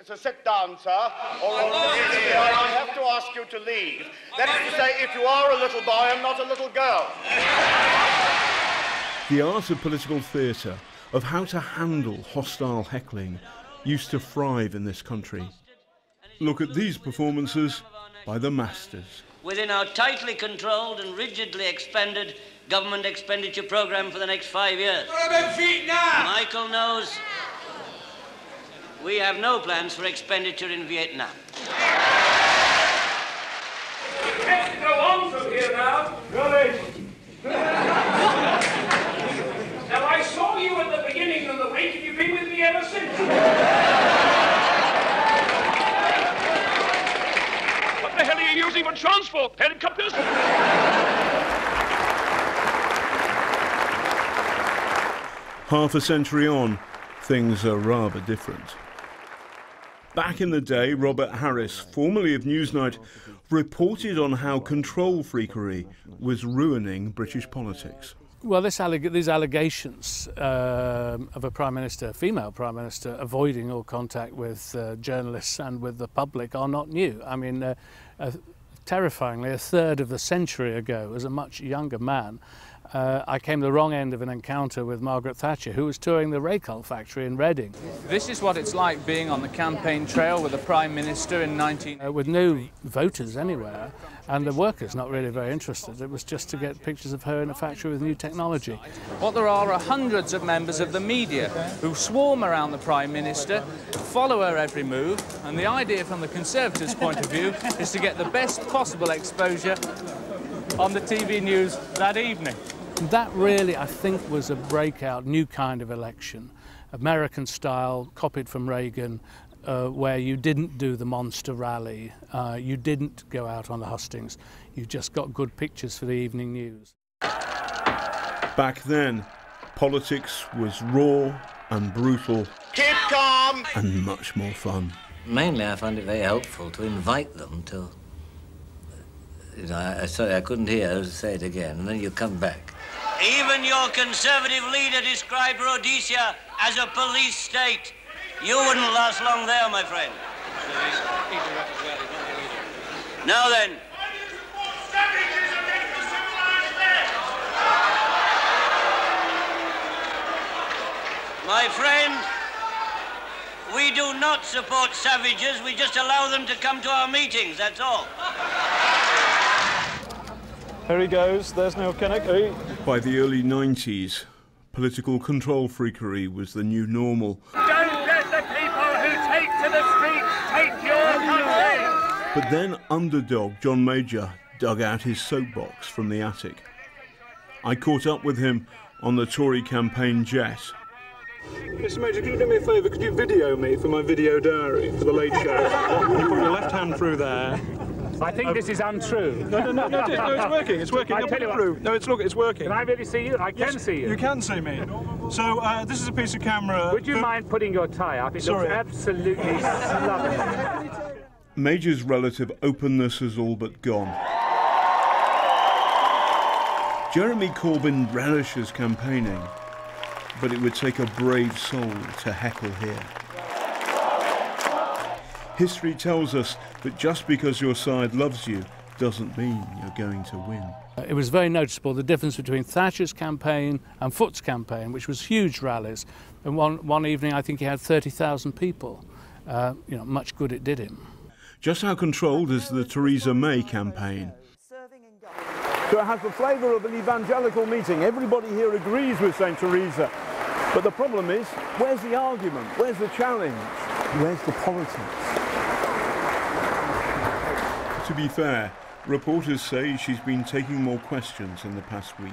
So sit down, sir, or I have to ask you to leave. That is to say, if you are a little boy and not a little girl. The art of political theatre, of how to handle hostile heckling, used to thrive in this country. Look at these performances by the masters. Within our tightly controlled and rigidly expended government expenditure programme for the next 5 years. What about Vietnam? Michael knows we have no plans for expenditure in Vietnam. Let's go on from here now. Rubbish. Now, I saw you at the beginning of the week, and you've been with me ever since. What the hell are you using my transport? Helicopters? Half a century on, things are rather different. Back in the day, Robert Harris, formerly of Newsnight, reported on how control freakery was ruining British politics. Well, these allegations of a Prime Minister, female Prime Minister, avoiding all contact with journalists and with the public are not new. I mean, terrifyingly, a third of a century ago, as a much younger man, I came to the wrong end of an encounter with Margaret Thatcher, who was touring the Raycol factory in Reading. This is what it's like being on the campaign trail with the Prime Minister in with no voters anywhere, and the workers not really very interested. It was just to get pictures of her in a factory with new technology. What there are hundreds of members of the media who swarm around the Prime Minister, follow her every move, and the idea from the Conservatives' point of view is to get the best possible exposure on the TV news that evening. That really, I think, was a breakout, new kind of election, American style, copied from Reagan, where you didn't do the monster rally, you didn't go out on the hustings, you just got good pictures for the evening news. Back then, politics was raw and brutal. Keep calm! And much more fun. Mainly, I find it very helpful to invite them to... sorry, I couldn't hear. I'll say it again, and then you come back. Even your Conservative leader described Rhodesia as a police state. You wouldn't last long there, my friend. Now then. My friend, we do not support savages. We just allow them to come to our meetings, that's all. Here he goes, there's Neil Kinnock. By the early 90s, political control freakery was the new normal. Don't let the people who take to the streets take your country! But then underdog John Major dug out his soapbox from the attic. I caught up with him on the Tory campaign jet. Mr. Major, could you do me a favour? Could you video me for my video diary for the Late Show? You put your left hand through there. I think this is untrue. No, it's working. It's working. I tell you what. No, it's working. Can I really see you? I can see you. You can see me. So this is a piece of camera. Would you mind putting your tie up? It looks absolutely lovely. Major's relative openness has all but gone. Jeremy Corbyn relishes campaigning, but it would take a brave soul to heckle here. History tells us that just because your side loves you doesn't mean you're going to win. It was very noticeable, the difference between Thatcher's campaign and Foot's campaign, which was huge rallies. And one evening, I think he had 30,000 people. You know, much good it did him. Just how controlled is the Theresa May campaign? So it has the flavour of an evangelical meeting. Everybody here agrees with St. Theresa. But the problem is, where's the argument? Where's the challenge? Where's the politics? To be fair, reporters say she's been taking more questions in the past week.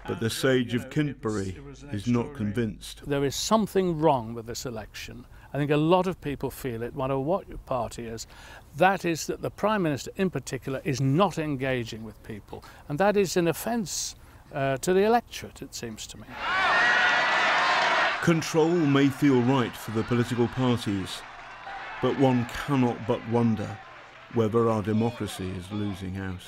But the sage of Kintbury is not convinced. There is something wrong with this election. I think a lot of people feel it, no matter what your party is. That is that the Prime Minister in particular is not engaging with people. And that is an offence to the electorate, it seems to me. Control may feel right for the political parties, but one cannot but wonder whether our democracy is losing out.